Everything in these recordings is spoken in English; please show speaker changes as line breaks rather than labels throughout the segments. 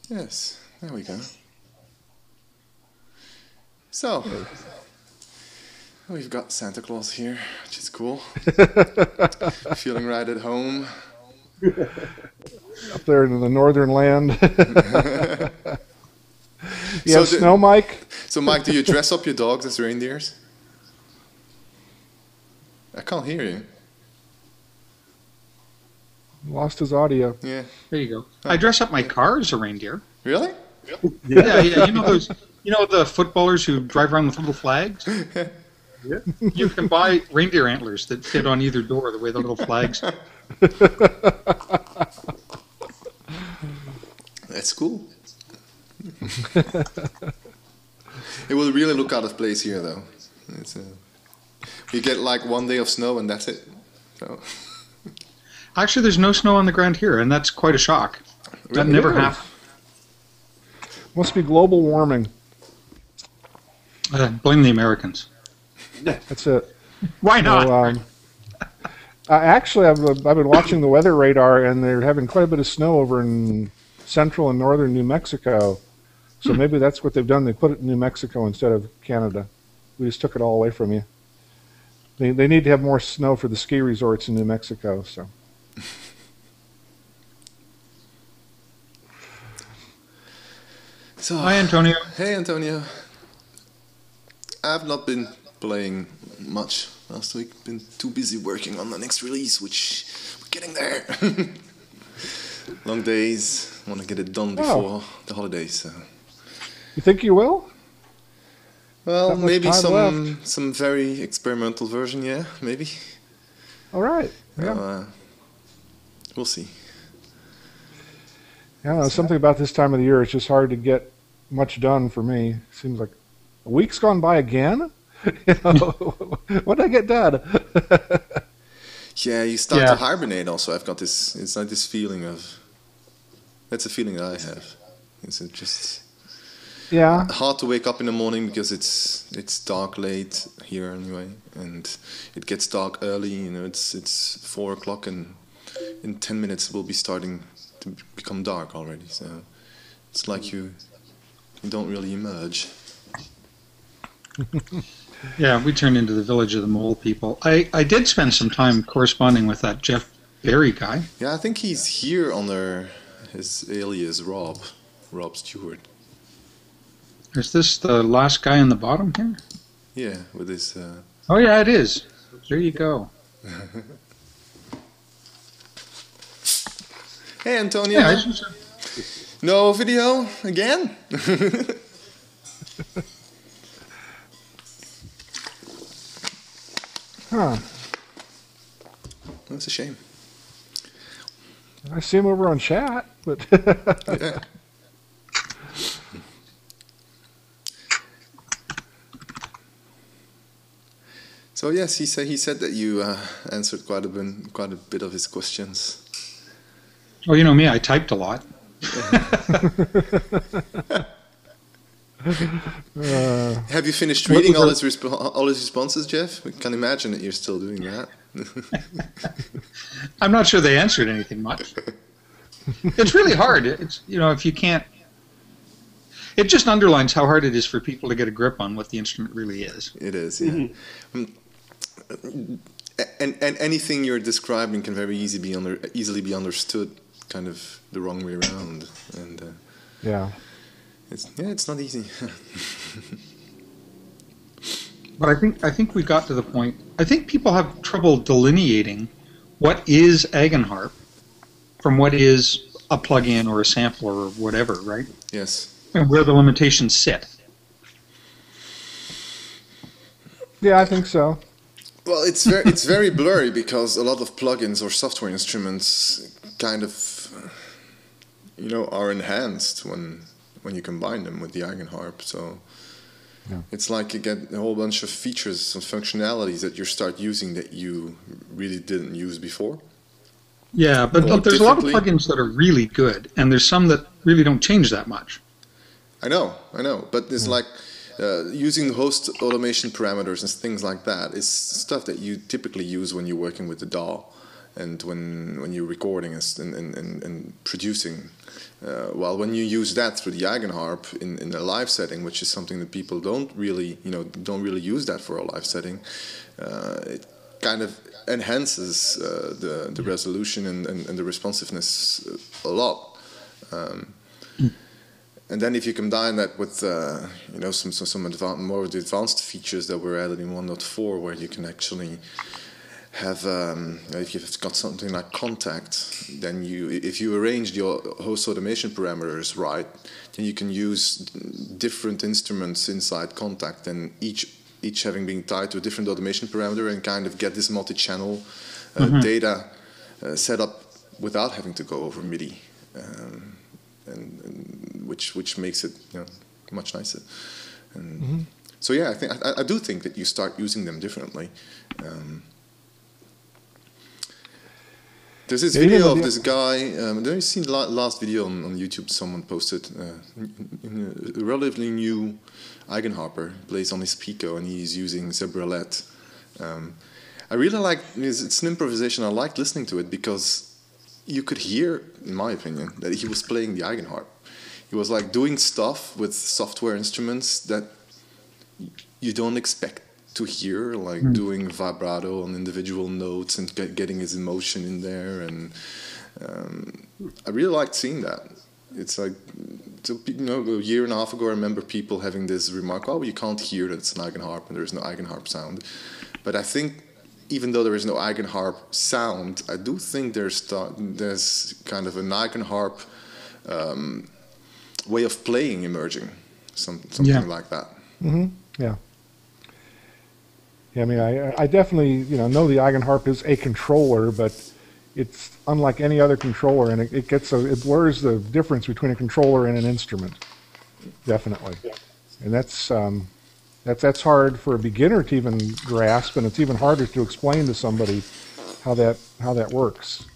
Yes, there we go. So, we've got Santa Claus here, which is cool. Feeling right at home.
Up there in the northern land. You have snow, Mike?
So, Mike, do you dress up your dogs as reindeers? I can't hear you.
Lost his audio.
Yeah.
There you go. I dress up my car as a reindeer.
Really?
Yeah. You know those. You know the footballers who drive around with little flags?
Yeah.
You can buy reindeer antlers that fit on either door the way the little flags.
That's cool. It will really look out of place here, though. You get like 1 day of snow and that's it. So.
Actually, there's no snow on the ground here, and that's quite a shock. That never happened.
Must be global warming.
Blame the Americans.
That's it.
Why not?
So, actually, I've been watching the weather radar, and they're having quite a bit of snow over in central and northern New Mexico. So maybe that's what they've done. They put it in New Mexico instead of Canada. We just took it all away from you. They need to have more snow for the ski resorts in New Mexico. So.
Hi, Antonio.
Hey, Antonio. I've not been playing much last week. Been too busy working on the next release, which we're getting there. Long days. Want to get it done before the holidays. So.
You think you will?
Well, maybe some very experimental version. Yeah, maybe.
All right. Yeah.
We'll see.
Yeah, something about this time of the year. It's just hard to get much done for me. Seems like a week's gone by again. What did I get done?
Yeah, you start to hibernate. Also, I've got this. It's like this feeling of. That's a feeling that I have. It's just.
Yeah.
Hard to wake up in the morning because it's dark late here anyway, and it gets dark early. You know, it's 4 o'clock, and in 10 minutes it will be starting to become dark already. So it's like you don't really emerge.
Yeah, we turned into the village of the mole people. I did spend some time corresponding with that Jeff Berry guy.
Yeah, I think he's here under his alias Rob Stewart.
Is this the last guy on the bottom here?
Yeah, with his...
Oh yeah, it is. There you go.
Hey, Antonio.
Yeah,
no video again?
Huh.
That's a shame.
I see him over on chat, but...
Yeah. So yes, he said that you answered quite a bit of his questions.
Oh, you know me, I typed a lot.
Have you finished reading all his responses, Jeff? We can imagine that you're still doing that.
I'm not sure they answered anything much. It's really hard. It's if you can't. It just underlines how hard it is for people to get a grip on what the instrument really is.
It is, yeah. And anything you're describing can very easily be understood, kind of the wrong way around, and
yeah,
it's not easy.
But I think we got to the point. I think people have trouble delineating what is Eigenharp from what is a plugin or a sampler or whatever, right?
Yes.
And where the limitations sit.
Yeah, I think so.
Well, it's very blurry because a lot of plugins or software instruments kind of, are enhanced when you combine them with the Eigenharp. So it's like you get a whole bunch of features and functionalities that you start using that you really didn't use before.
Yeah, but there's a lot of plugins that are really good, and there's some that really don't change that much.
I know, but it's like using the host automation parameters and things like that is stuff that you typically use when you're working with the DAW and when you're recording and producing. While when you use that through the Eigenharp in a live setting, which is something that people don't really use that for a live setting, it kind of enhances the resolution and the responsiveness a lot. And then if you combine that with some more advanced features that were added in 1.4, where you can actually have if you've got something like Kontakt, then if you arrange your host automation parameters right, then you can use different instruments inside Kontakt, and each having been tied to a different automation parameter, and kind of get this multi-channel data set up without having to go over MIDI. And which makes it much nicer. And so yeah, I do think that you start using them differently. There's this video of this guy. Have you seen the last video on YouTube? Someone posted a relatively new Eigenharper plays on his Pico, and he's using Zebralette. I really like it's an improvisation. I liked listening to it because you could hear, in my opinion, that he was playing the Eigenharp. He was like doing stuff with software instruments that you don't expect to hear, like doing vibrato on individual notes and getting his emotion in there. And I really liked seeing that. It's like, a year and a half ago, I remember people having this remark, oh, you can't hear that it's an Eigenharp and there's no Eigenharp sound. But I think even though there is no Eigenharp sound, I do think there's kind of an Eigenharp way of playing emerging, something like that.
Yeah. Yeah, I mean, I definitely know the Eigenharp is a controller, but it's unlike any other controller, and it blurs the difference between a controller and an instrument, definitely. And that's hard for a beginner to even grasp, and it's even harder to explain to somebody how that works.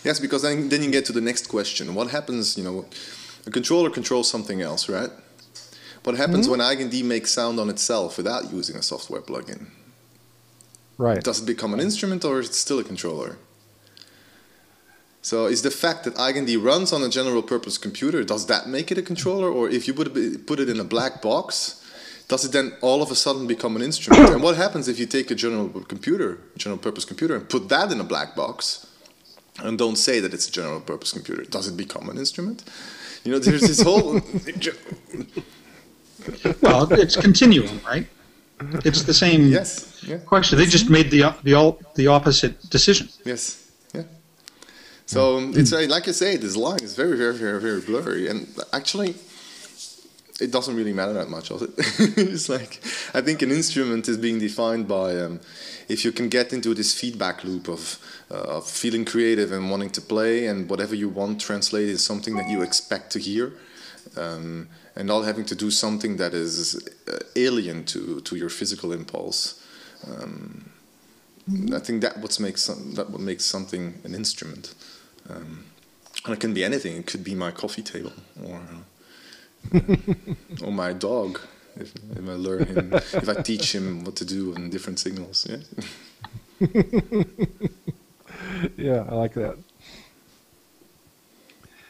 Yes, because then you get to the next question. What happens, a controller controls something else, right? What happens when EigenD makes sound on itself without using a software plugin?
Right.
Does it become an instrument, or is it still a controller? So is the fact that EigenD runs on a general purpose computer, does that make it a controller? Or if you put it in a black box, does it then all of a sudden become an instrument? And what happens if you take a general purpose computer, and put that in a black box and don't say that it's a general purpose computer? Does it become an instrument? There's this whole...
Well, it's continuum, right? It's the same question. They just made the opposite decision.
Yes, yeah. So it's like I say, this line is very, very, very, very blurry, and actually, it doesn't really matter that much, does it? It's like, I think an instrument is being defined by if you can get into this feedback loop of feeling creative and wanting to play, and whatever you want translated is something that you expect to hear. And not having to do something that is alien to your physical impulse. I think that what makes something an instrument. And it can be anything. It could be my coffee table, or my dog. If I learn him, if I teach him what to do on different signals. Yeah.
Yeah, I like that.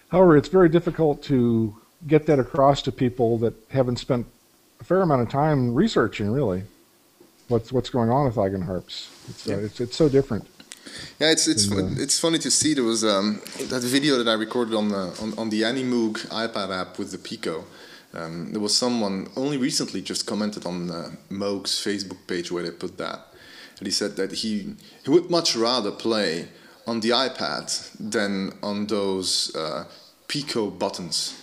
However, it's very difficult to get that across to people that haven't spent a fair amount of time researching, really, what's going on with Eigenharps. It's so different.
Yeah, it's funny to see. There was that video that I recorded on the Animoog iPad app with the Pico. There was someone only recently just commented on Moog's Facebook page where they put that, and he said that he would much rather play on the iPad than on those Pico buttons.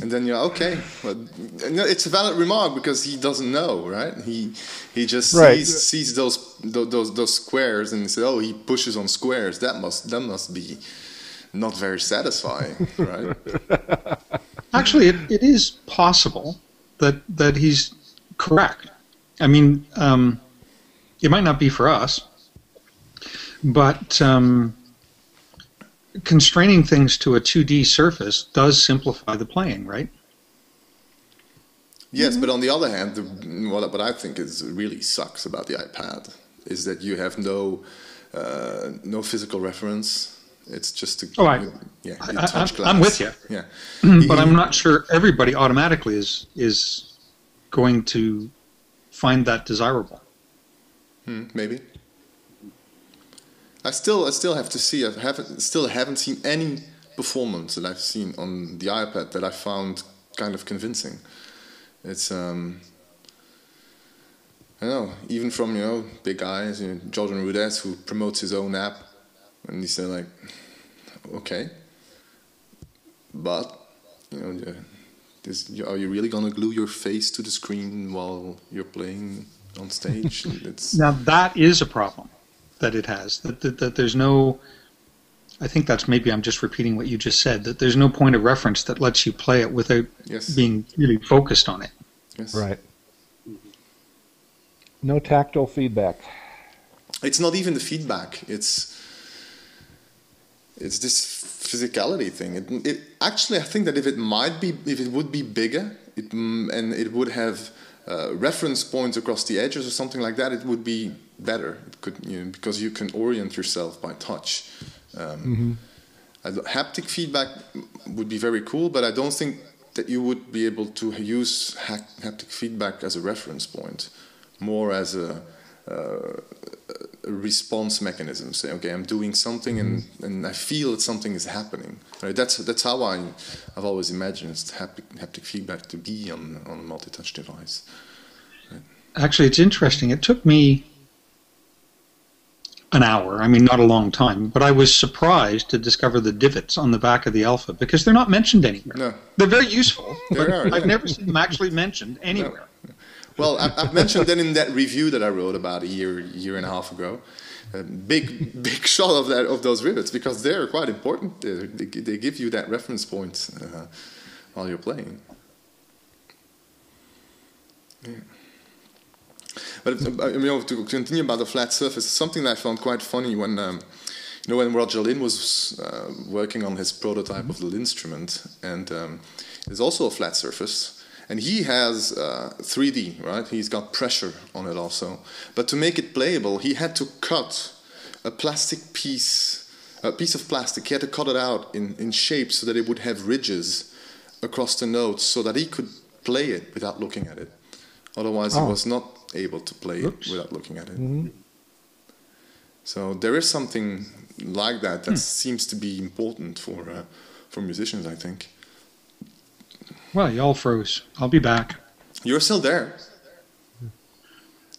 And then you're okay. But it's a valid remark because he doesn't know, right? He just sees those squares and says, "Oh, he pushes on squares. That must be not very satisfying," right?
Actually, it is possible that he's correct. I mean, it might not be for us, but constraining things to a 2D surface does simplify the playing, right?
Yes, but on the other hand, what I think is really sucks about the iPad is that you have no no physical reference. It's just
I'm with you.
Yeah,
but I'm not sure everybody automatically is going to find that desirable.
Maybe. I still have to see. Still haven't seen any performance that I've seen on the iPad that I found kind of convincing. It's I don't know, even from big guys, Jordan Rudess, who promotes his own app, and he said like, okay, but are you really gonna glue your face to the screen while you're playing on stage?
Now that is a problem that it has. That there's no. I think that's maybe I'm just repeating what you just said. That there's no point of reference that lets you play it without being really focused on it.
Yes.
Right. No tactile feedback.
It's not even the feedback. It's this physicality thing. It actually, I think that if it would be bigger, and it would have reference points across the edges or something like that, it would be better. It could, because you can orient yourself by touch. Haptic feedback would be very cool, but I don't think that you would be able to use haptic feedback as a reference point, more as a response mechanism. Say, okay, I'm doing something and I feel that something is happening. Right? That's how I've always imagined haptic feedback to be on a multi-touch device. Right?
Actually, it's interesting. It took me an hour. I mean, not a long time, but I was surprised to discover the divots on the back of the Alpha because they're not mentioned anywhere.
No.
They're very useful, but I've never seen them actually mentioned anywhere.
No. Well, I've mentioned that in that review that I wrote about a year and a half ago. A big shot of those rivets, because they're quite important. They give you that reference point while you're playing. Yeah. But to continue about the flat surface, something that I found quite funny when when Roger Linn was working on his prototype of the Linnstrument, and there's also a flat surface. And he has 3D, right? He's got pressure on it also. But to make it playable, he had to cut a piece of plastic. He had to cut it out in shape so that it would have ridges across the notes, so that he could play it without looking at it. Otherwise, he was not able to play it without looking at it. So there is something like that seems to be important for musicians, I think.
Well, you all froze. I'll be back.
You're still there.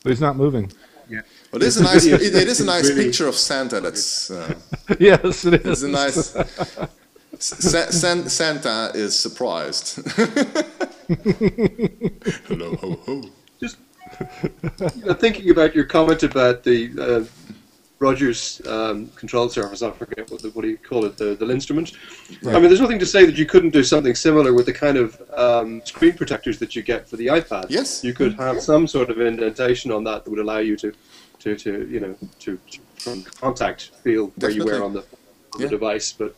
But he's not moving.
Yeah.
Well, it is a nice picture of Santa. That's
yes, it is.
It's a nice. Santa is surprised. Hello, ho, ho.
Just thinking about your comment about the Roger's control surface, I forget what do you call it, the Linnstrument. Right. I mean, there's nothing to say that you couldn't do something similar with the kind of screen protectors that you get for the iPad.
Yes.
You could have some sort of indentation on that would allow you to from contact feel where you wear on the device, but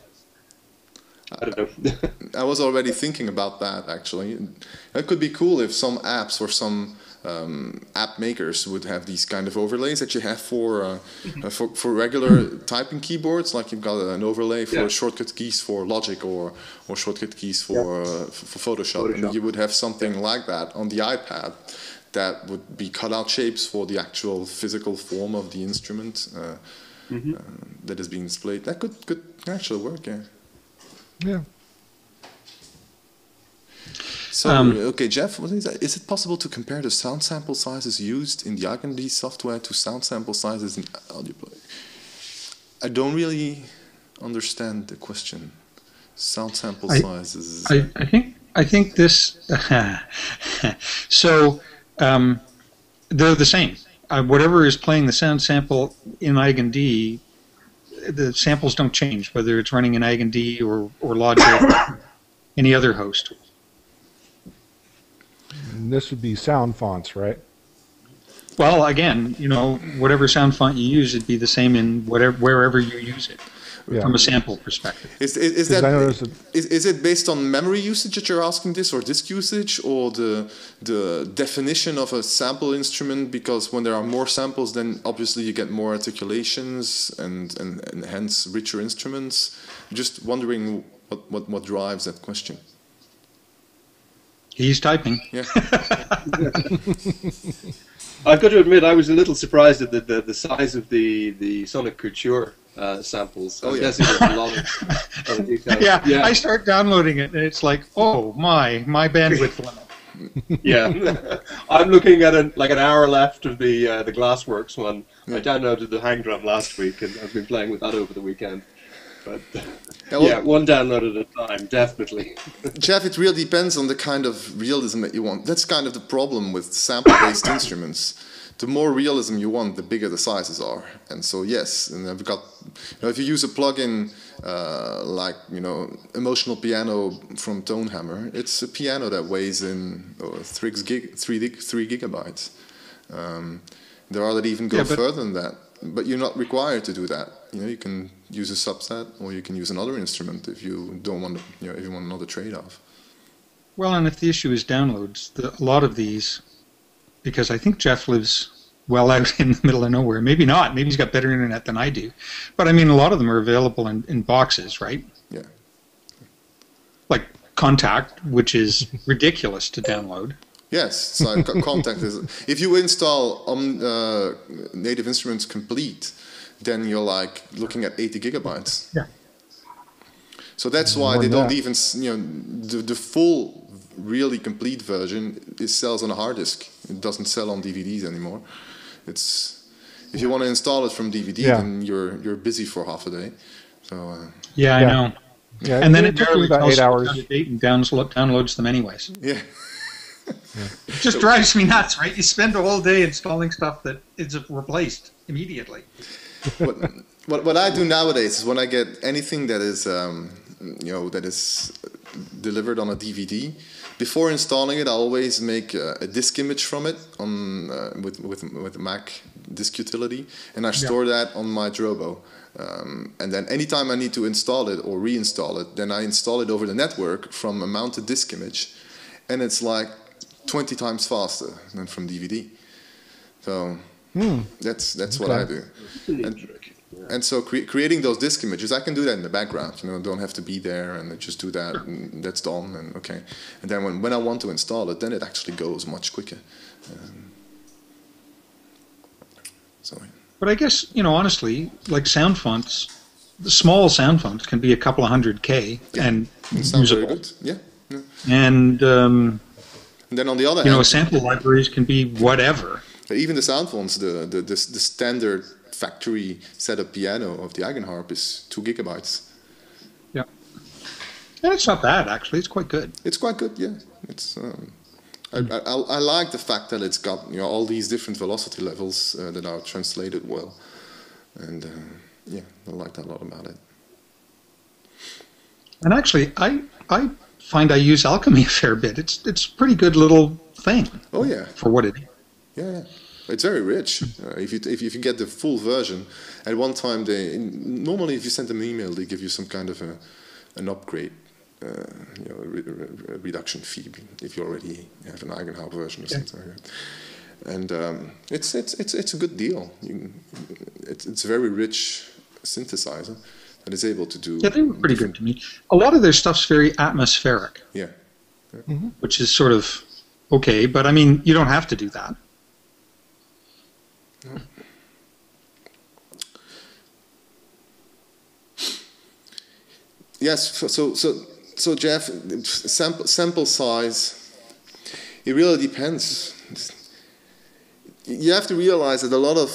I don't know.
I was already thinking about that, actually. It could be cool if some apps or some app makers would have these kind of overlays that you have for regular typing keyboards, like you've got an overlay for shortcut keys for Logic or shortcut keys for Photoshop, and you would have something like that on the iPad that would be cutout shapes for the actual physical form of the instrument that is being displayed. That could actually work,
Yeah.
So, okay, Jeff, is it possible to compare the sound sample sizes used in the EigenD software to sound sample sizes in audio play? I don't really understand the question. Sound sample sizes.
I think this. So they're the same. Whatever is playing the sound sample in EigenD, the samples don't change, whether it's running in EigenD or Logic or any other host.
And this would be sound fonts, right?
Well, again, whatever sound font you use, it'd be the same in wherever you use it. from a sample perspective.
Is it based on memory usage that you're asking this, or disk usage, or the definition of a sample instrument? Because when there are more samples, then obviously you get more articulations and hence richer instruments. Just wondering what drives that question.
He's typing.
Yeah.
I've got to admit, I was a little surprised at the size of the Sonic Couture samples.
Oh,
I
yeah.
guess there's a lot of detail.
Yeah, I start downloading it, and it's like, oh, my bandwidth limit.
Yeah. I'm looking at an hour left of the Glassworks one. I downloaded the HangDrum last week, and I've been playing with that over the weekend. But one download at a time, definitely.
Jeff, it really depends on the kind of realism that you want. That's kind of the problem with sample-based instruments. The more realism you want, the bigger the sizes are. And so, yes, and I've got, if you use a plugin like, Emotional Piano from Tonehammer, it's a piano that weighs in 3 gigabytes. There are that even go further than that. But you're not required to do that. You can use a subset, or you can use another instrument if you don't want to, if you want another trade-off.
Well, and if the issue is downloads, a lot of these, because I think Jeff lives well out in the middle of nowhere. Maybe not. Maybe he's got better internet than I do. But I mean, a lot of them are available in boxes, right?
Yeah.
Like Kontakt, which is ridiculous to download.
Yes, so Kontakt is. If you install Native Instruments Complete, then you're like looking at 80 gigabytes.
Yeah.
So that's why they don't even, the full, really complete version sells on a hard disk. It doesn't sell on DVDs anymore. If you want to install it from DVD, then you're busy for half a day. So.
Yeah, I know.
Yeah,
and then it
took me about 8 hours.
And downloads them anyways.
Yeah.
It just drives me nuts, right? You spend a whole day installing stuff that is replaced immediately.
What I do nowadays is when I get anything that is that is delivered on a DVD, before installing it, I always make a disk image from it on with Mac Disk Utility, and I store that on my Drobo. And then anytime I need to install it or reinstall it, then I install it over the network from a mounted disk image, and it's like 20 times faster than from DVD. So that's what I do. And so creating those disk images, I can do that in the background. Don't have to be there, and just do that, and that's done. And okay. And then when I want to install it, then it actually goes much quicker.
But I guess, honestly, like sound fonts, the small sound fonts can be a couple of $100K and
sounds very good. Yeah.
And
then on the other hand,
sample libraries can be whatever.
Even the sound fonts, the standard factory setup piano of the Eigenharp is 2 gigabytes.
Yeah. And it's not bad, actually. It's quite good.
It's quite good, yeah. It's I like the fact that it's got all these different velocity levels that are translated well, and I like that a lot about it.
And actually, I find I use Alchemy a fair bit. It's a pretty good little thing.
Oh yeah.
For what it is.
Yeah. It's very rich. If you get the full version, at one time normally if you send them an email, they give you some kind of an upgrade, reduction fee if you already have an Eigenharp version or something like that. And it's a good deal. It's a very rich synthesizer that is able to do.
Yeah, they were pretty good to me. A lot of their stuff's very atmospheric.
Yeah.
Which is sort of okay, but I mean, you don't have to do that.
No. Yes, so Jeff, sample size, it really depends. You have to realize that a lot of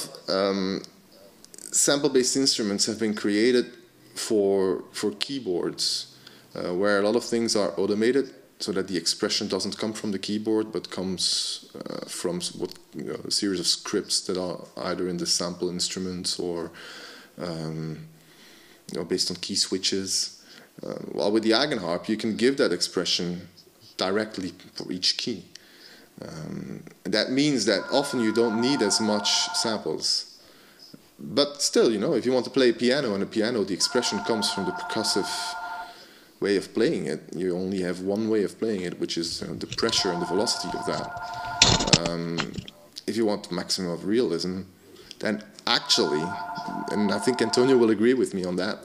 sample-based instruments have been created for keyboards, where a lot of things are automated, so that the expression doesn't come from the keyboard, but comes from a series of scripts that are either in the sample instruments or based on key switches. While with the Eigenharp, you can give that expression directly for each key. That means that often you don't need as much samples but still, you know, if you want to play piano on a piano, the expression comes from the percussive way of playing it. You only have one way of playing it, which is the pressure and the velocity of that. If you want maximum of realism, then actually, and I think Antonio will agree with me on that,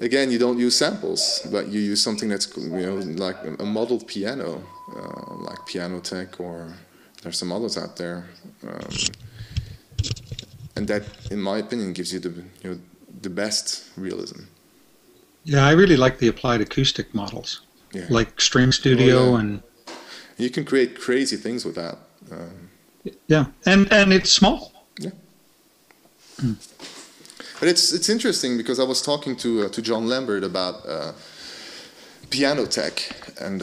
again, you don't use samples, but you use something that's, you know, like a modeled piano, like PianoTeq, or there's some others out there, and that, in my opinion, gives you the best realism.
Yeah, I really like the applied acoustic models, like String Studio, and
you can create crazy things with that.
Yeah, and it's small.
Yeah. But it's interesting because I was talking to John Lambert about PianoTeq, and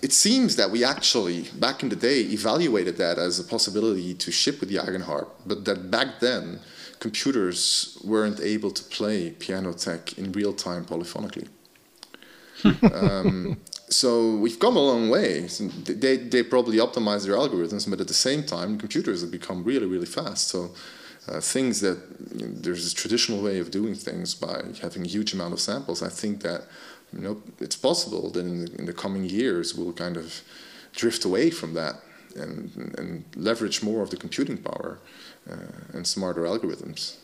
it seems that we actually, back in the day, evaluated that as a possibility to ship with the Eigenharp, but that back then, computers weren't able to play PianoTeq in real time polyphonically. So we've come a long way. So they probably optimize their algorithms, but at the same time, computers have become really, really fast. So things that, you know, there's this traditional way of doing things by having a huge amount of samples. I think that, you know, it's possible that in the coming years we'll kind of drift away from that and leverage more of the computing power and smarter algorithms.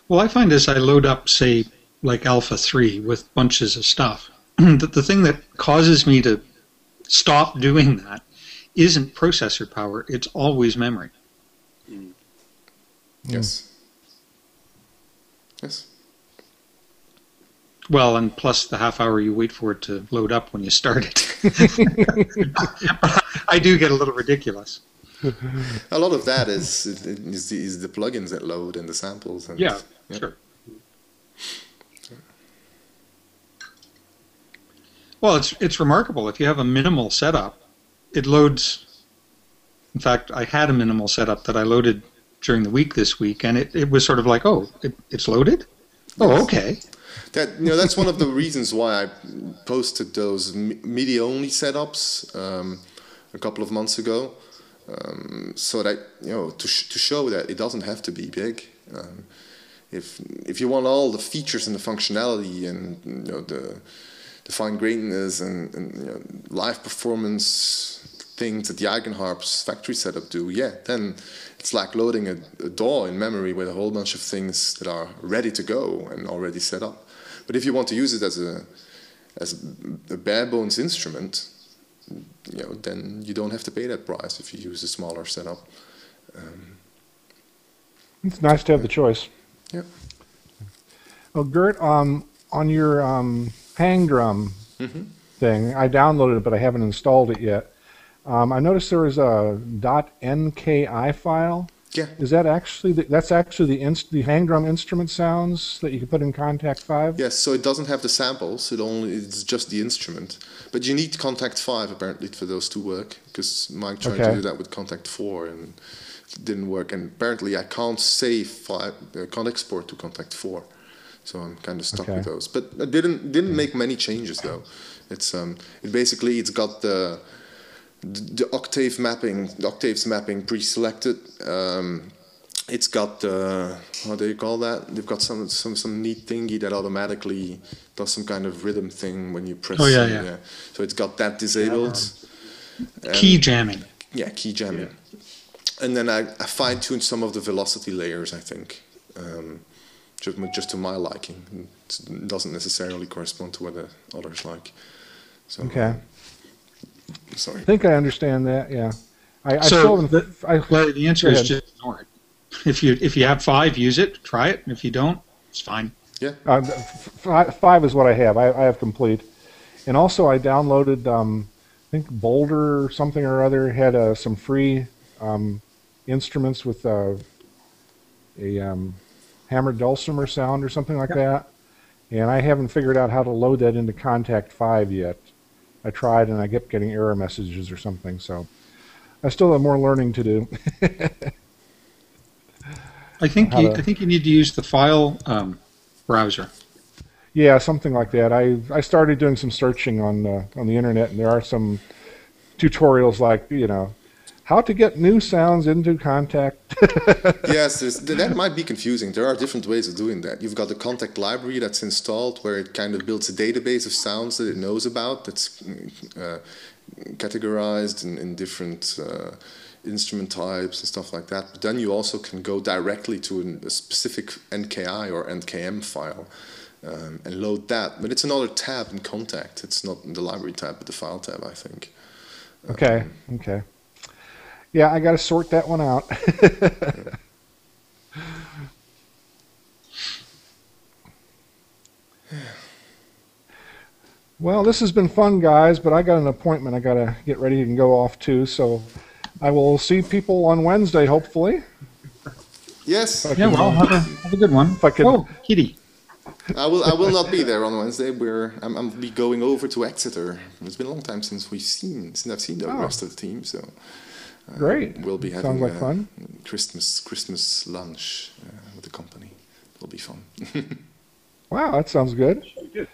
Well, I find as I load up, say, like Alpha 3 with bunches of stuff, that the thing that causes me to stop doing that isn't processor power, it's always memory.
Yes. Yes.
Well, and plus the half hour you wait for it to load up when you start it. I do get a little ridiculous.
A lot of that is the plugins that load and the samples. And,
yeah, sure. Well, it's remarkable. If you have a minimal setup, it loads. In fact, I had a minimal setup that I loaded during the week this week, and it was sort of like, oh, it's loaded? Oh, okay.
That, you know, that's one of the reasons why I posted those MIDI-only setups a couple of months ago, so that, you know, to show that it doesn't have to be big. If you want all the features and the functionality and, you know, the fine grainedness and you know, live performance things that the Eigenharps factory setup do, then it's like loading a DAW in memory with a whole bunch of things that are ready to go and already set up. But if you want to use it as a bare bones instrument, you know, then you don't have to pay that price if you use a smaller setup.
It's nice to have the choice.
Yeah.
Well, Geert, on your HangDrum thing, I downloaded it, but I haven't installed it yet. I noticed there was a .nki file.
Yeah.
Is that actually that's actually the HangDrum instrument sounds that you can put in Kontakt 5?
Yes. So it doesn't have the samples. It's just the instrument. But you need Kontakt 5 apparently for those to work, because Mike tried to do that with Kontakt 4 and it didn't work. And apparently I can't can't export to Kontakt 4. So I'm kind of stuck with those. But I didn't make many changes though. It's it's got the octaves mapping pre-selected. It's got how do you call that? They've got some neat thingy that automatically does some kind of rhythm thing when you press. Yeah. So it's got that disabled.
Key jamming.
Yeah, key jamming. Yeah. And then I fine-tuned some of the velocity layers, I think. Just to my liking. It doesn't necessarily correspond to what the others like. So, sorry.
I think I understand that. Yeah.
The answer is just ignore it. If you have 5, use it. Try it. And if you don't, it's fine.
Yeah.
5 is what I have. I have complete. And also, I downloaded. I think Boulder or something or other had some free instruments with a hammered dulcimer sound or something like that. And I haven't figured out how to load that into Kontakt 5 yet. I tried and I kept getting error messages or something, so I still have more learning to do.
I think you need to use the file browser.
Yeah, something like that. I started doing some searching on the internet, and there are some tutorials like, you know, how to get new sounds into Kontakt.
Yes, that might be confusing. There are different ways of doing that. You've got the Kontakt library that's installed, where it kind of builds a database of sounds that it knows about, that's categorized in different instrument types and stuff like that. But then you also can go directly to a specific NKI or NKM file and load that. But it's another tab in Kontakt. It's not the library tab, but the file tab, I think.
Okay, okay. Yeah, I got to sort that one out. Well, this has been fun, guys, but I got an appointment I got to get ready and go off to, so I will see people on Wednesday, hopefully.
Yes.
Yeah, well, have a good one.
If I could,
oh, Kitty.
I will not be there on Wednesday. I'm be going over to Exeter. It's been a long time since I've seen the rest of the team, so
great.
We'll be having
sounds like fun.
Christmas lunch with the company. It'll be fun.
Wow, that sounds good.
Good.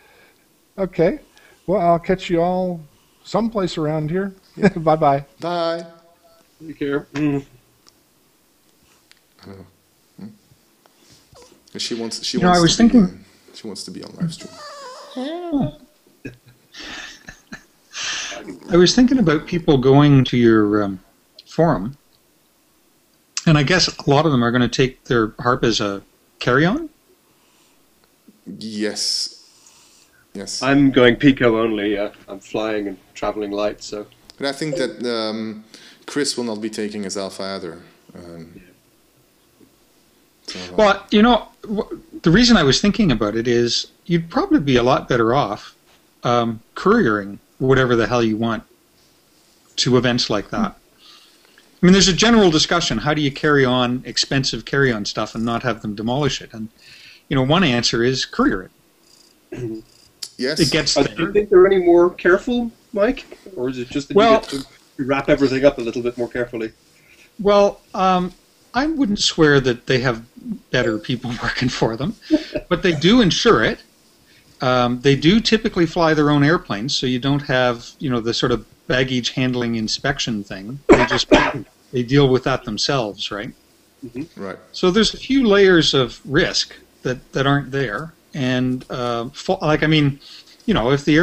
Okay. Well, I'll catch you all someplace around here. Bye-bye.
Bye.
Take care.
She wants.
I was thinking.
She wants to be on live stream.
I was thinking about people going to your forum, and I guess a lot of them are going to take their harp as a carry-on.
Yes. Yes.
I'm going Pico only. I'm flying and traveling light, so.
But I think that Chris will not be taking his Alpha either.
Well, the reason I was thinking about it is you'd probably be a lot better off couriering whatever the hell you want to events like that. I mean, there's a general discussion. How do you carry on expensive carry-on stuff and not have them demolish it? And, one answer is courier it.
Yes.
It gets
Do you think they're any more careful, Mike? Or is it just that you get to wrap everything up a little bit more carefully?
Well, I wouldn't swear that they have better people working for them, but they do insure it. They do typically fly their own airplanes, so you don't have, the sort of baggage handling inspection thing. They deal with that themselves, right?
Mm-hmm.
Right.
So there's a few layers of risk that aren't there. And if the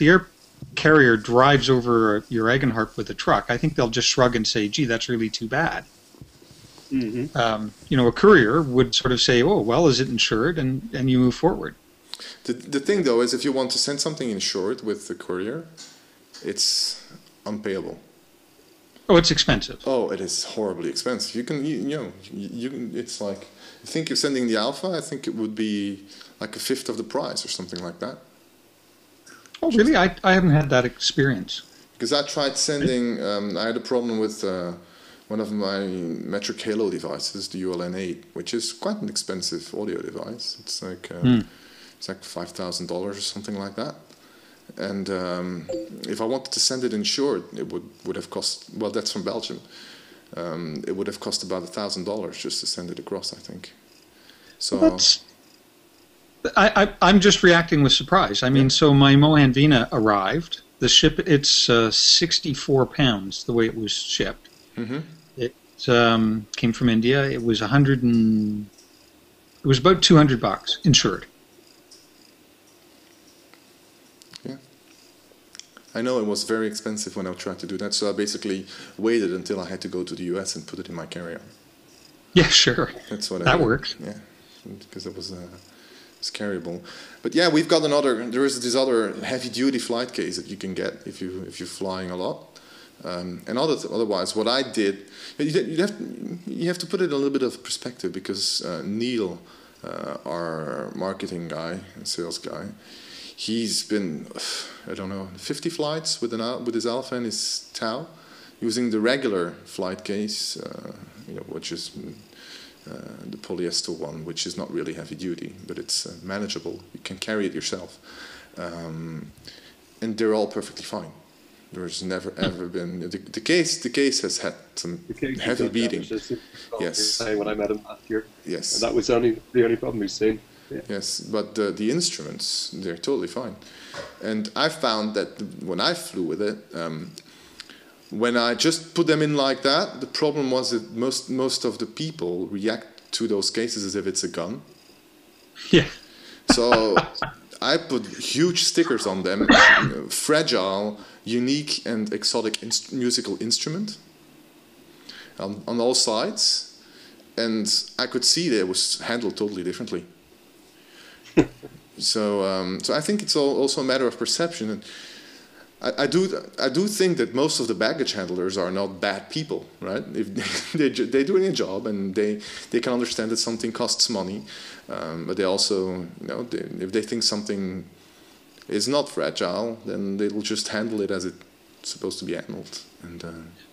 air carrier drives over your Eigenharp with a truck, I think they'll just shrug and say, "Gee, that's really too bad."
Mm-hmm.
A courier would sort of say, "Oh, well, is it insured?" and you move forward.
The thing though is, if you want to send something insured with the courier, it's unpayable.
Oh, it's expensive.
Oh, it is horribly expensive. You can, it's like, you think you're sending the Alpha, I think it would be like a fifth of the price or something like that.
Oh, really? I haven't had that experience.
Because I tried sending, I had a problem with one of my metric halo devices, the ULN8, which is quite an expensive audio device. It's like $5,000 or something like that. And if I wanted to send it insured, it would have cost, well, that's from Belgium. It would have cost about $1,000 just to send it across, I think. So
I'm just reacting with surprise. I mean, so my Mohan Vina arrived. The ship, it's 64 pounds the way it was shipped.
Mm-hmm.
It came from India. It was it was about $200 insured.
I know it was very expensive when I tried to do that, so I basically waited until I had to go to the US and put it in my carry-on.
Yeah, sure.
That's what
that works.
Yeah, because it was carryable. But yeah, we've got there is this other heavy-duty flight case that you can get if you're flying a lot. And otherwise, what I did, you have to put it in a little bit of perspective, because Neil, our marketing guy and sales guy, he's been, 50 flights with his Alpha and his Tau, using the regular flight case, which is the polyester one, which is not really heavy duty, but it's manageable. You can carry it yourself, and they're all perfectly fine. There's never ever been the case has had some heavy beating. Yes,
when I met him last year.
Yes,
and that was the only problem we've seen. Yeah.
Yes, but the instruments, they're totally fine. And I found that when I flew with it, when I just put them in like that, the problem was that most of the people react to those cases as if it's a gun.
Yeah.
So I put huge stickers on them, fragile, unique and exotic musical instrument on all sides, and I could see that it was handled totally differently. So I think it's also a matter of perception. And I do think that most of the baggage handlers are not bad people, right? If they're doing a job and they can understand that something costs money, but they also, if they think something is not fragile, then they will just handle it as it's supposed to be handled. And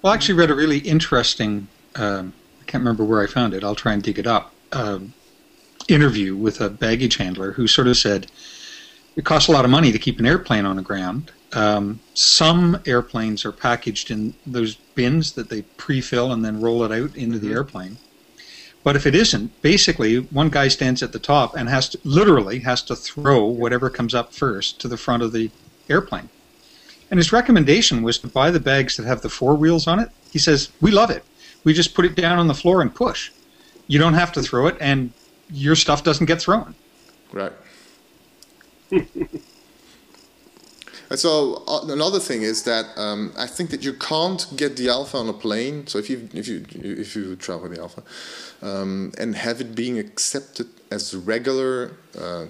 well, I actually read a really interesting, I can't remember where I found it, I'll try and dig it up, interview with a baggage handler who sort of said, it costs a lot of money to keep an airplane on the ground. Some airplanes are packaged in those bins that they pre-fill and then roll it out into the airplane. But if it isn't, basically one guy stands at the top and literally has to throw whatever comes up first to the front of the airplane. And his recommendation was to buy the bags that have the 4 wheels on it. He says, we love it. We just put it down on the floor and push. You don't have to throw it, and your stuff doesn't get thrown.
Right. And so another thing is that I think that you can't get the Alpha on a plane. So if you travel with the Alpha and have it being accepted as regular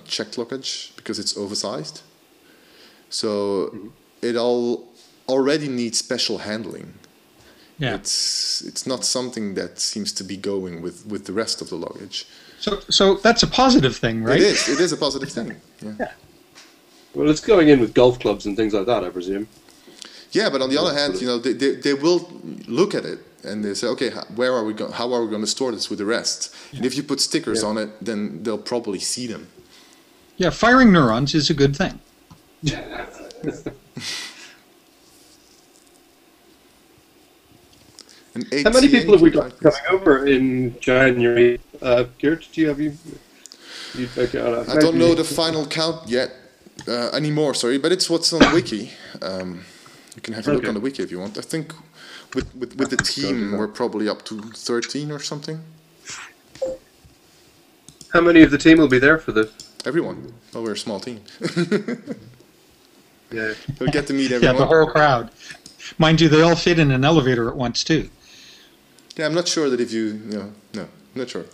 checked luggage because it's oversized, so it already needs special handling.
Yeah,
it's not something that seems to be going with the rest of the luggage.
So that's a positive thing, right?
It is a positive thing. Yeah.
Well, it's going in with golf clubs and things like that, I presume.
Yeah, but on the other hand, they will look at it and they say, okay, how are we going to store this with the rest? Yeah. And if you put stickers on it, then they'll probably see them.
Yeah, firing neurons is a good thing.
How many people have we got coming over in January? Geert, do you have
I don't know the final count yet anymore, sorry, but it's what's on the wiki. You can have a look on the wiki if you want. I think with the team, we're probably up to 13 or something.
How many of the team will be there for this?
Everyone. Well, we're a small team.
Yeah.
We'll get to meet everyone.
Yeah, the whole crowd. Mind you, they all fit in an elevator at once, too.
Yeah, I'm not sure that if no, not sure.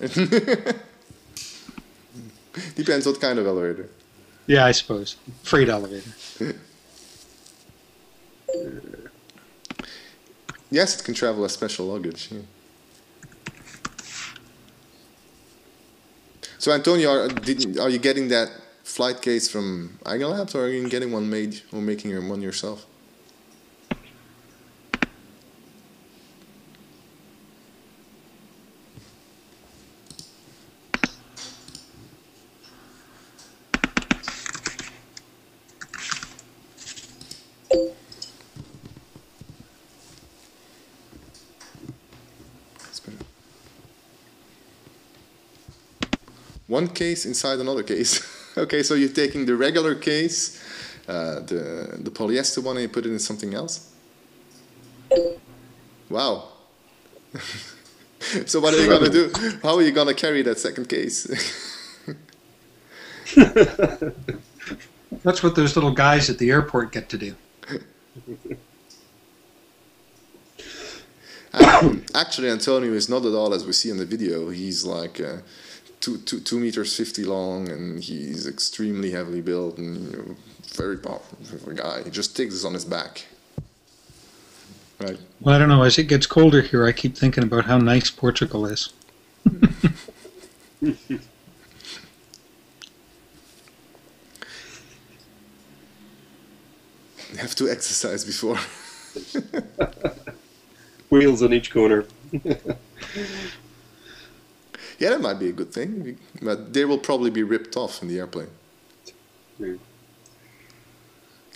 Depends what kind of elevator.
Yeah, I suppose. Freight elevator.
Yes, it can travel as special luggage. Yeah. So, Antonio, are you getting that flight case from Eigenharps, or are you getting one made or making one yourself? One case inside another case. Okay, so you're taking the regular case, the polyester one, and you put it in something else? Wow. So what are you going to do? How are you going to carry that second case?
That's what those little guys at the airport get to do.
Actually, Antonio is not at all as we see in the video. He's like 2 meters 50 long, and he's extremely heavily built and very powerful guy. He just takes this on his back. Right.
Well, I don't know. As it gets colder here, I keep thinking about how nice Portugal is.
You have to exercise before.
Wheels on each corner.
Yeah, that might be a good thing, but they will probably be ripped off in the airplane.
Yeah,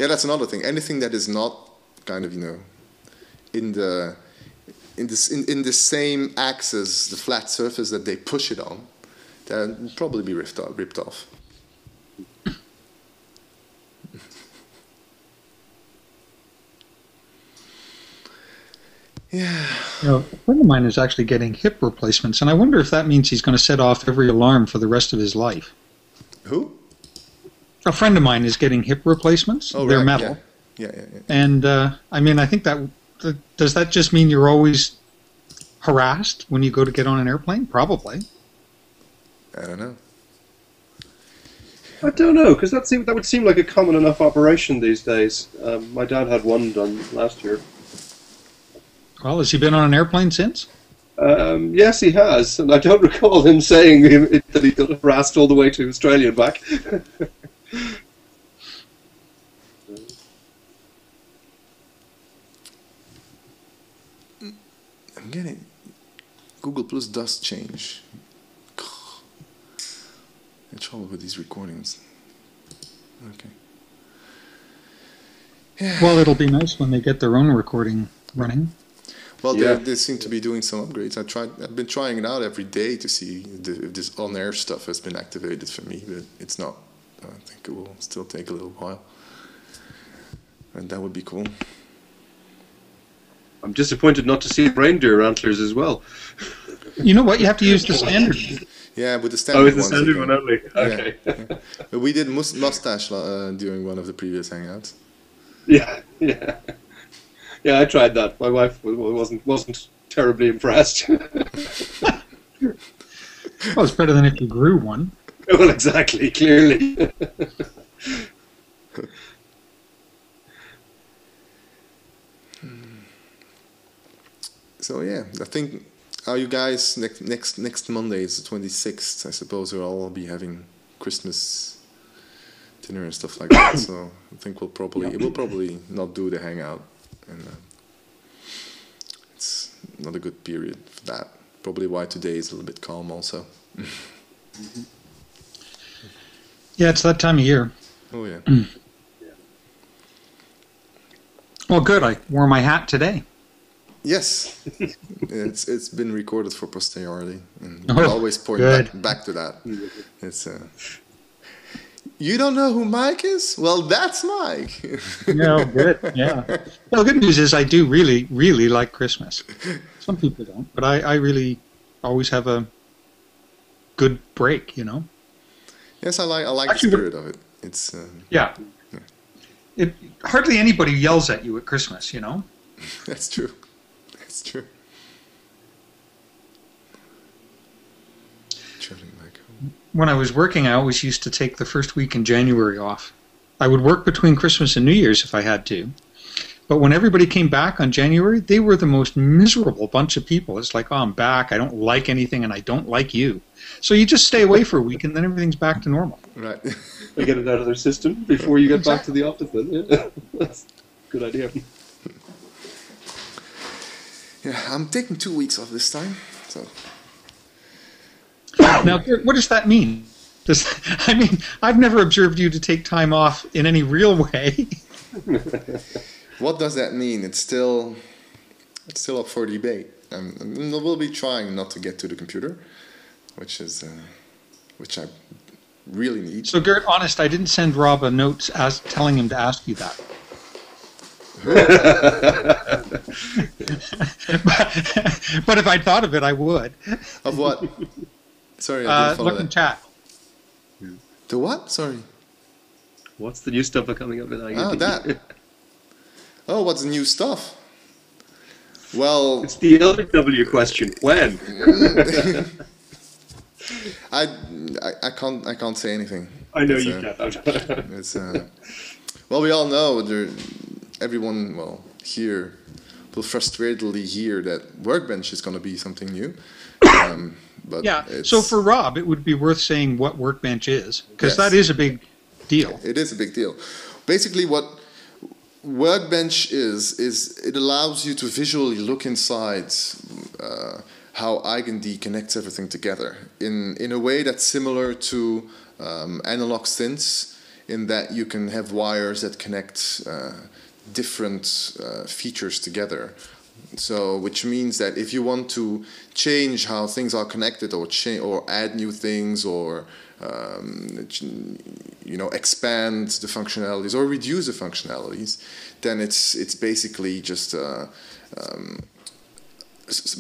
that's another thing. Anything that is not kind of in the same axis, the flat surface that they push it on, that will probably be ripped off. Yeah.
You know, a friend of mine is actually getting hip replacements, and I wonder if that means he's going to set off every alarm for the rest of his life.
Who?
A friend of mine is getting hip replacements.
Oh,
They're
right.
metal.
Yeah.
And, I mean, I think does that just mean you're always harassed when you go to get on an airplane? Probably.
I don't know.
I don't know, because that would seem like a common enough operation these days. My dad had one done last year.
Well, has he been on an airplane since?
Yes, he has, and I don't recall him saying that he got harassed all the way to Australia and back.
I'm getting Google Plus does change. In trouble with these recordings. Okay. Yeah.
Well, it'll be nice when they get their own recording running.
Well,
Yeah.
they seem to be doing some upgrades. I've been trying it out every day to see if this on-air stuff has been activated for me, but it's not. I think it will still take a little while, and that would be cool.
I'm disappointed not to see Reindeer Antlers as well.
You know what? You have to use the standard.
Yeah, with the standard.
Oh, it's the
ones,
standard
you
one
can-
only. Okay.
Yeah. But we did mustache during one of the previous hangouts.
Yeah. Yeah, I tried that. My wife wasn't terribly impressed.
Well, it's better than if you grew one.
Well, exactly, clearly.
So yeah, I think you guys next Monday is the 26th. I suppose we'll all be having Christmas dinner and stuff like that. So I think we'll probably not do the hangout, and it's not a good period for that. Probably why today is a little bit calm also.
Yeah, it's that time of year.
Oh yeah.
Well, good. I wore my hat today.
Yes, it's been recorded for posterity, and
Oh,
we always point
good.
back to that. It's you don't know who Mike is? Well, that's Mike.
No, good. Yeah. Well, the good news is I do really, really like Christmas. Some people don't, but I really always have a good break, you know?
Yes, I like
Actually,
the spirit of it. It's
Yeah. Hardly anybody yells at you at Christmas, you know?
that's true. That's true. Traveling back home.
When I was working, I always used to take the first week in January off. I would work between Christmas and New Year's if I had to. But when everybody came back on January, they were the most miserable bunch of people. It's like, oh, I'm back, I don't like anything, and I don't like you. So you just stay away for a week, and then everything's back to normal.
Right.
They get it out of their system before you get back to the office. Then, yeah. That's a good idea.
Yeah, I'm taking 2 weeks off this time. So
Now, what does that mean? I mean, I've never observed you to take time off in any real way.
what does that mean? It's still up for debate. We'll be trying not to get to the computer, which I really need.
So, Geert, honest, I didn't send Rob a note telling him to ask you that. but if I thought of it, I would.
Of what? Sorry, I didn't follow
Look in
that.
chat.
The what? Sorry.
What's the new stuff coming up with EigenD?
Oh, that. Oh, what's the new stuff? Well,
It's the LW question. When?
I can't say anything.
I know
It's,
you can't.
It's well, we all know everyone here will frustratedly hear that Workbench is going to be something new. But
Yeah, so for Rob, it would be worth saying what Workbench is, because that is a big deal.
It is a big deal. Basically, what Workbench is it allows you to visually look inside how EigenD connects everything together in a way that's similar to analog synths, in that you can have wires that connect different features together. So, which means that if you want to change how things are connected, or add new things, or expand the functionalities or reduce the functionalities, then it's basically just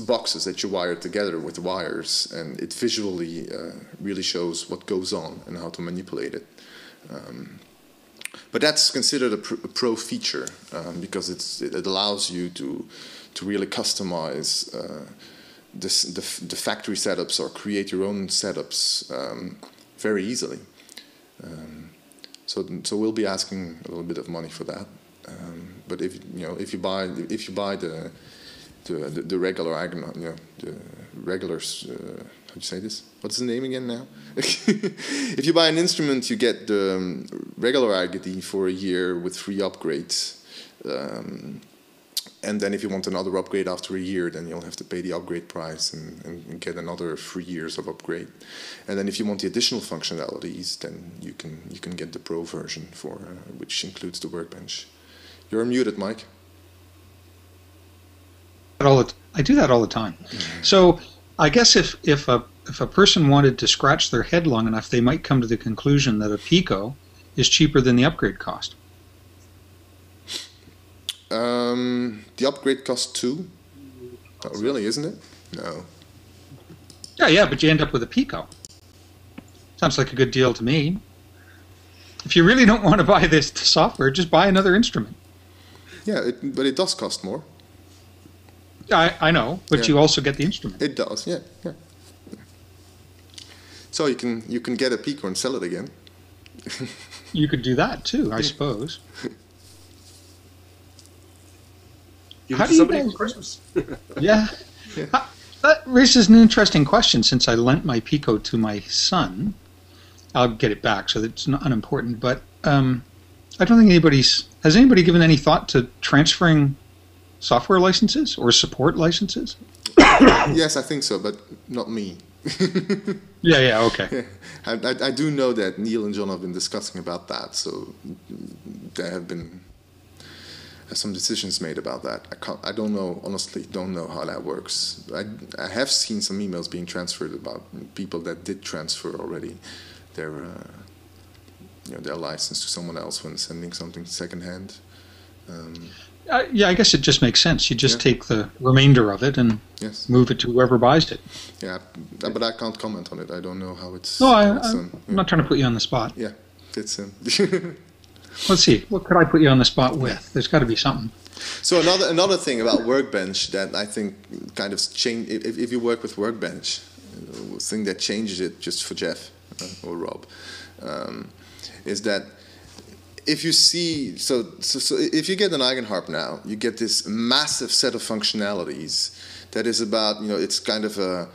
boxes that you wire together with wires, and it visually really shows what goes on and how to manipulate it. But that's considered a pro feature because it allows you to really customize the factory setups or create your own setups very easily. So we'll be asking a little bit of money for that. But if you buy the regular Eigenharp, the regular how do you say this? What's the name again now? If you buy an instrument, you get the regular EigenD for a year with free upgrades. And then if you want another upgrade after a year, then you'll have to pay the upgrade price and get another 3 years of upgrade. And then if you want the additional functionalities, then you can get the Pro version for which includes the Workbench. You're muted, Mike.
I do that all the time. So I guess if a person wanted to scratch their head long enough, they might come to the conclusion that a Pico is cheaper than the upgrade cost.
The upgrade costs 2. Oh, really, isn't it? No.
Yeah, but you end up with a Pico. Sounds like a good deal to me. If you really don't want to buy this software, just buy another instrument.
Yeah, but it does cost more.
I know, but you also get the instrument.
It does, yeah. So you can get a Pico and sell it again.
You could do that too, I suppose.
Give it to somebody for Christmas.
Yeah. That raises an interesting question. Since I lent my Pico to my son, I'll get it back, so it's not unimportant. But I don't think has anybody given any thought to transferring software licenses or support licenses?
Yes, I think so, but not me.
Yeah, okay.
I do know that Neil and John have been discussing about that, so there have been some decisions made about that. I don't know, honestly, don't know how that works. I have seen some emails being transferred about people that did transfer already their license to someone else when sending something secondhand.
Yeah, I guess it just makes sense. You just take the remainder of it and move it to whoever buys it.
Yeah, but I can't comment on it. I don't know how it's.
No, I'm not trying to put you on the spot.
Yeah, it's.
Let's see. What could I put you on the spot with? There's got to be something.
So another thing about Workbench that I think kind of change if you work with Workbench, the thing that changes it just for Jeff or Rob is that if you see so if you get an Eigenharp now, you get this massive set of functionalities that is about it's kind of a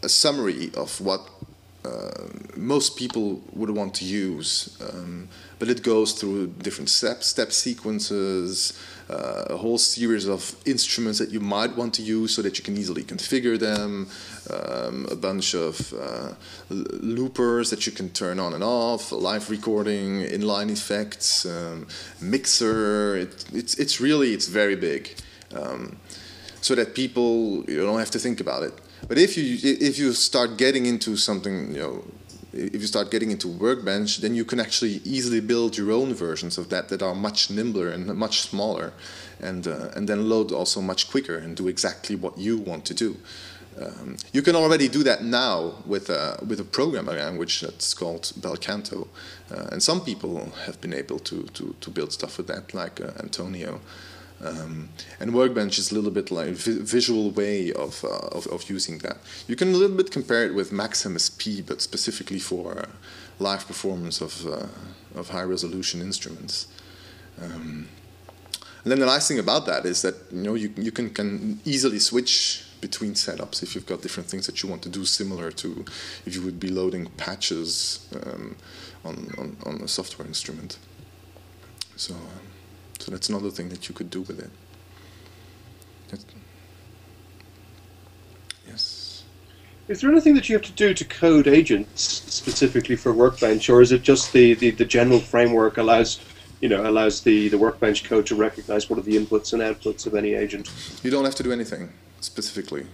summary of what most people would want to use, but it goes through different step sequences, a whole series of instruments that you might want to use so that you can easily configure them, a bunch of loopers that you can turn on and off, live recording, inline effects, mixer. It's very big, so that people don't have to think about it. But if you start getting into something, if you start getting into Workbench, then you can actually easily build your own versions of that are much nimbler and much smaller, and then load also much quicker and do exactly what you want to do. You can already do that now with a programming language that's called Bel Canto, and some people have been able to build stuff with that, like Antonio. And Workbench is a little bit like a visual way of using that. You can a little bit compare it with Max MSP, but specifically for live performance of high resolution instruments. And then the nice thing about that is that you can easily switch between setups if you've got different things that you want to do, similar to if you would be loading patches on a software instrument. So that's another thing that you could do with it. Yes.
Is there anything that you have to do to code agents specifically for Workbench, or is it just the general framework allows the Workbench code to recognize what are the inputs and outputs of any agent?
You don't have to do anything specifically.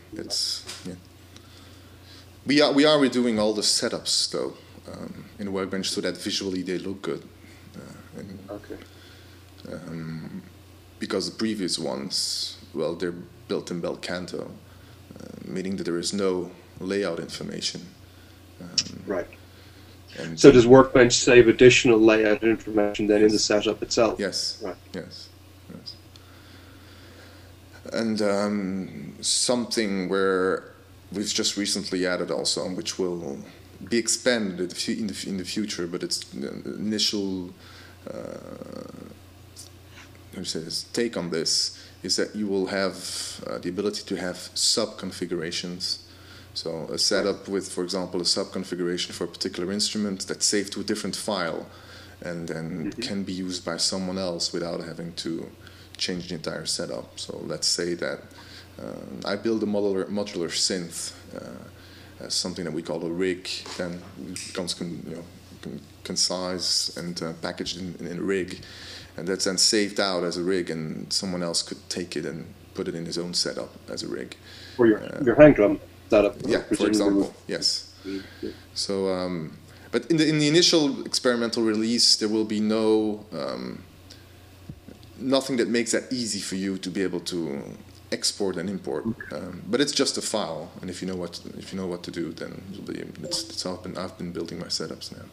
We are redoing all the setups though in Workbench so that visually they look good. Okay. Because the previous ones, well, built-in bel canto, meaning that there is no layout information.
Right.
And
so does Workbench save additional layout information then in the setup itself?
Yes.
Right.
Yes. Yes. And something where we've just recently added also, which will be expanded in the future, but it's the initial take on this is that you will have the ability to have sub-configurations. So a setup with, for example, a sub-configuration for a particular instrument that's saved to a different file and then can be used by someone else without having to change the entire setup. So let's say that I build a modular synth as something that we call a rig, then it becomes concise and packaged in a rig, and that's then saved out as a rig, and someone else could take it and put it in his own setup as a rig.
Or your HangDrum setup.
Yeah, for example, yes. So, but in the initial experimental release, there will be no nothing that makes that easy for you to be able to export and import. But it's just a file, and if you know what to do, then it's how I've been building my setups now.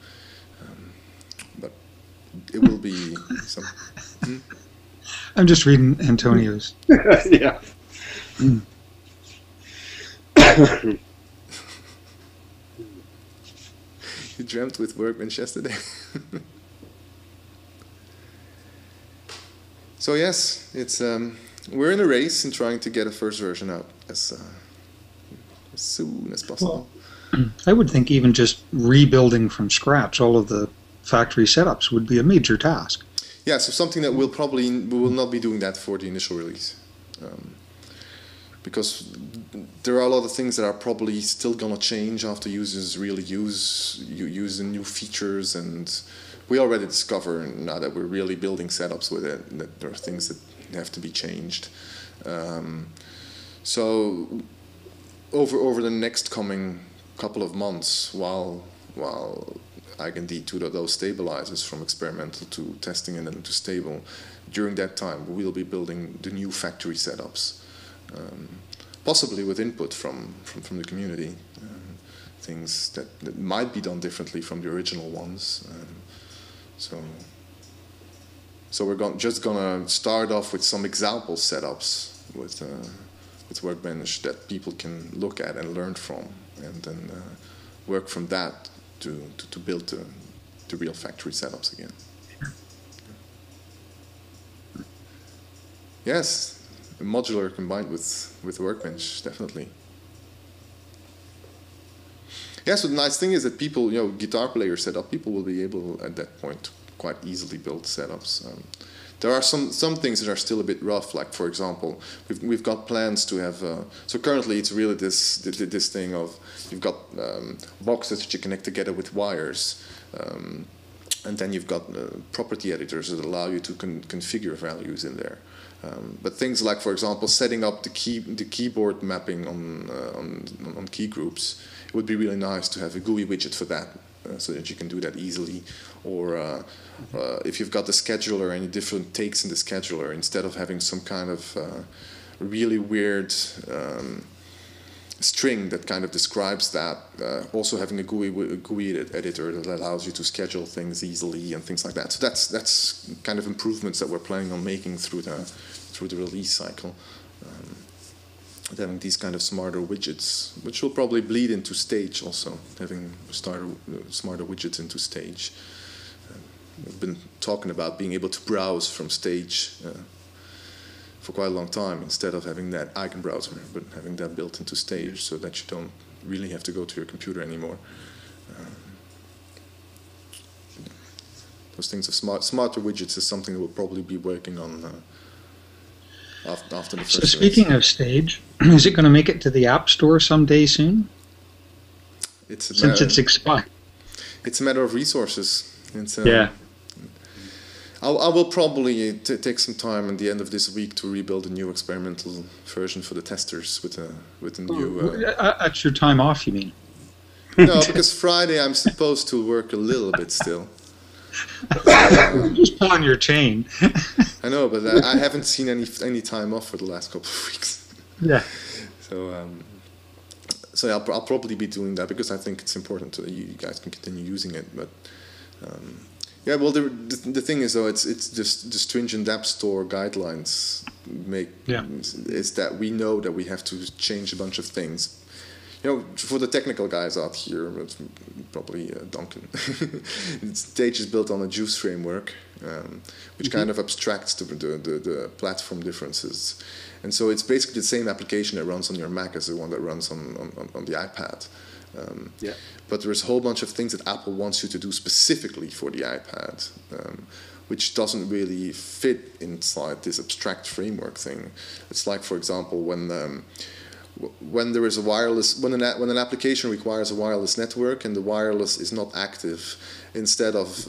But it will be some.
I'm just reading Antonio's.
Yeah.
You dreamt with Workbench yesterday. So yes, it's we're in a race in trying to get a first version out as soon as possible.
Well, I would think even just rebuilding from scratch all of the factory setups would be a major task.
Yeah, so something that we will not be doing that for the initial release, because there are a lot of things that are probably still gonna change after users really use the new features, and we already discover now that we're really building setups with it that there are things that have to be changed. So over the next coming couple of months, while EigenD 2.0 stabilizes from experimental to testing and then to stable, during that time we'll be building the new factory setups, possibly with input from the community, things that might be done differently from the original ones. So we're just gonna start off with some example setups with Workbench that people can look at and learn from, and then work from that to build the real factory setups again. Yes, modular combined with Workbench, definitely. Yeah, so the nice thing is that people, guitar player setup, people will be able at that point to quite easily build setups. There are some things that are still a bit rough, like for example, we've got plans to have, so currently it's really this thing of, you've got boxes that you connect together with wires, and then you've got property editors that allow you to configure values in there. But things like, for example, setting up the keyboard mapping on key groups, it would be really nice to have a GUI widget for that, so that you can do that easily. Or if you've got the scheduler and different takes in the scheduler, instead of having some kind of really weird string that kind of describes that, also having a GUI editor that allows you to schedule things easily and things like that. So that's kind of improvements that we're planning on making through the release cycle. Having these kind of smarter widgets, which will probably bleed into Stage also, having smarter widgets into Stage. We've been talking about being able to browse from Stage for quite a long time, instead of having that icon browser, but having that built into Stage so that you don't really have to go to your computer anymore. Those things of smarter widgets is something that we'll probably be working on after the first.
So speaking of Stage, is it going to make it to the App Store someday soon? Since it's expired.
It's a matter of resources.
Yeah.
I will probably take some time at the end of this week to rebuild a new experimental version for the testers with a new.
At your time off, you mean?
No, because Friday I'm supposed to work a little bit still.
Just pulling your chain.
I know, but I haven't seen any time off for the last couple of weeks.
Yeah.
So I'll probably be doing that because I think it's important that you guys can continue using it. But yeah, well, the thing is though, it's just the stringent App Store guidelines is that we know that we have to change a bunch of things. For the technical guys out here, but probably Duncan, Stage is built on a Juice framework, which kind of abstracts the platform differences. And so it's basically the same application that runs on your Mac as the one that runs on the iPad. But there's a whole bunch of things that Apple wants you to do specifically for the iPad, which doesn't really fit inside this abstract framework thing. It's like, for example, when there is a wireless, when an application requires a wireless network and the wireless is not active, instead of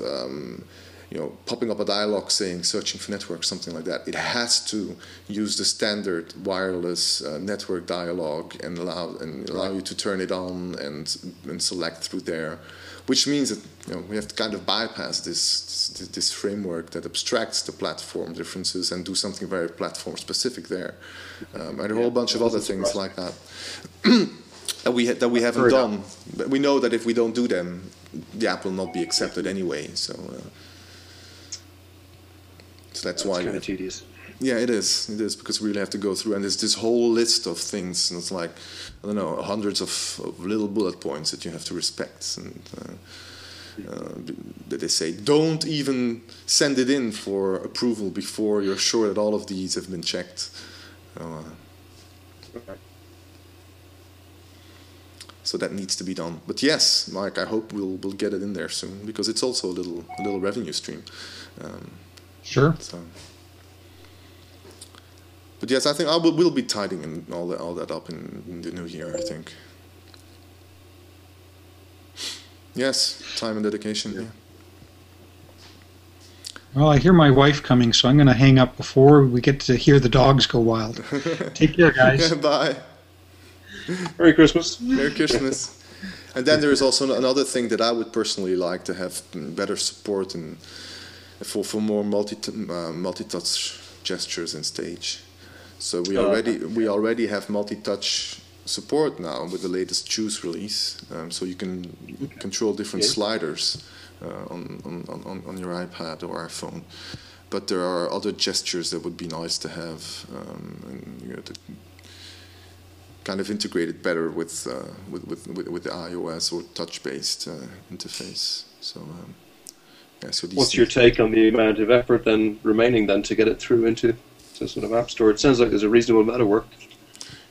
popping up a dialog saying searching for network, something like that, it has to use the standard wireless network dialog and allow you to turn it on and select through there, which means that we have to kind of bypass this framework that abstracts the platform differences and do something very platform specific there. And there are a whole bunch of other things like that that we haven't done. But we know that if we don't do them, the app will not be accepted anyway. So that's why. It's kind of tedious. Yeah, it is. It is, because we really have to go through, and there's this whole list of things, and it's like, I don't know, hundreds of little bullet points that you have to respect, and that they say don't even send it in for approval before you're sure that all of these have been checked. So that needs to be done. But yes, Mike, I hope we'll get it in there soon, because it's also a little revenue stream.
Sure.
So. But yes, I think we'll be tidying all that up in the new year, I think. Yes, time and dedication. Yeah.
Well, I hear my wife coming, so I'm going to hang up before we get to hear the dogs go wild. Take care, guys.
Bye.
Merry Christmas.
Merry Christmas. And then there is also another thing that I would personally like to have better support and for more multi-touch gestures in Stage. So we already have multi-touch support now with the latest Choose release. So you can control different sliders on your iPad or iPhone. But there are other gestures that would be nice to have, and to kind of integrate it better with the iOS or touch-based interface. So. So
what's your take on the amount of effort then remaining to get it through into sort of App Store? It sounds like there's a reasonable amount of work.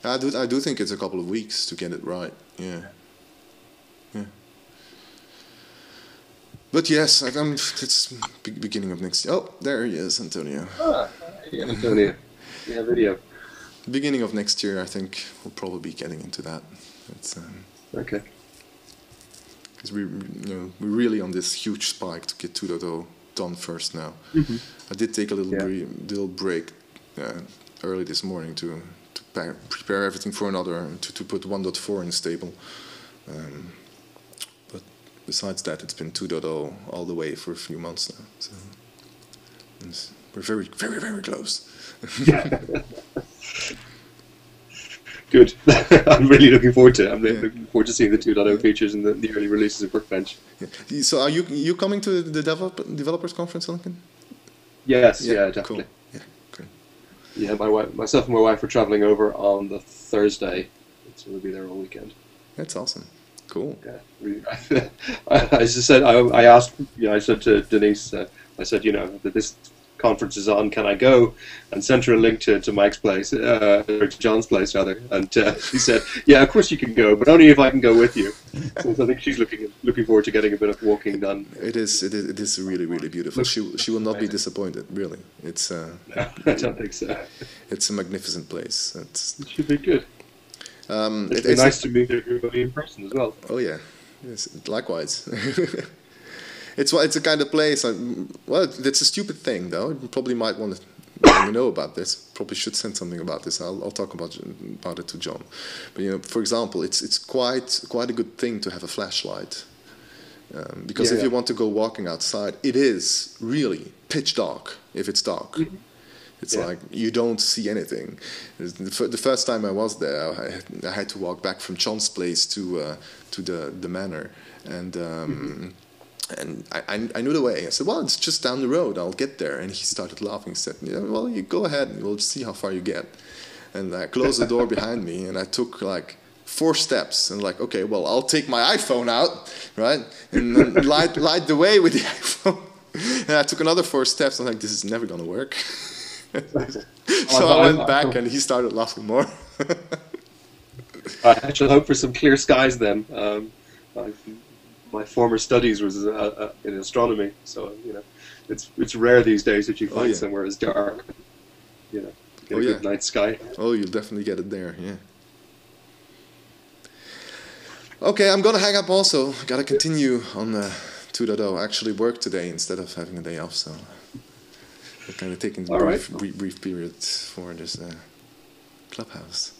I do think it's a couple of weeks to get it right. Yeah. But yes, it's beginning of next year. Oh, there he is, Antonio.
Yeah, Antonio. Yeah, video.
Beginning of next year, I think we'll probably be getting into that. It's
okay.
Because we're really on this huge spike to get 2.0 done first now.
Mm-hmm.
I did take a little break early this morning to prepare everything for another, to put 1.4 in stable. But besides that, it's been 2.0 all the way for a few months now. So we're very, very, very close.
Good. I'm really looking forward to it. I'm looking forward to seeing the 2.0 features and the early releases of Workbench.
Yeah. So are you coming to the developers conference, Lincoln?
Yes, yeah, definitely.
Cool. Yeah, great.
Yeah, myself and my wife are traveling over on the Thursday, so we'll be there all weekend.
That's awesome. Cool.
Yeah. I said to Denise, I said, that this conference is on, can I go? And sent her a link to Mike's place, or to John's place rather, and she said, yeah, of course you can go, but only if I can go with you. So I think she's looking forward to getting a bit of walking done.
It is really, really beautiful. She will not be disappointed, really. It's
no, I don't think so.
It's a magnificent place.
It should be good. It'd be nice to meet everybody in person as well.
Oh yeah, yes, likewise. It's a kind of place. Well, it's a stupid thing, though. You probably might want to let me know about this. Probably should send something about this. I'll talk about it to John. But for example, it's quite a good thing to have a flashlight, because if you want to go walking outside, it is really pitch dark if it's dark. Mm-hmm. It's like you don't see anything. The first time I was there, I had to walk back from John's place to the manor, and I knew the way. I said, well, it's just down the road. I'll get there. And he started laughing. He said, yeah, well, you go ahead and we'll see how far you get. And I closed the door behind me, and I took like 4 steps, and like, okay, well, I'll take my iPhone out, right, and then light the way with the iPhone. And I took another 4 steps. I'm like, this is never gonna work. So I went back, and he started laughing more.
I should hope for some clear skies then. My former studies was in astronomy, so it's rare these days that you find somewhere as dark. Get a good night sky.
Oh, you'll definitely get it there. Yeah. Okay, I'm gonna hang up also. Gotta continue on 2.0. I actually work today instead of having a day off, so I'm kind of taking a brief period for this Clubhouse.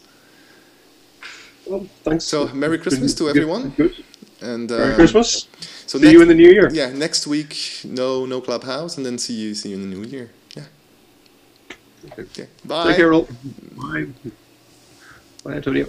Well, thanks.
So, Merry Christmas to everyone.
Good.
And
Merry Christmas.
So
see you in the new year.
Yeah, next week no Clubhouse, and then see you in the new year. Yeah. Okay. Bye.
Take care, all. Bye. Bye, Antonio.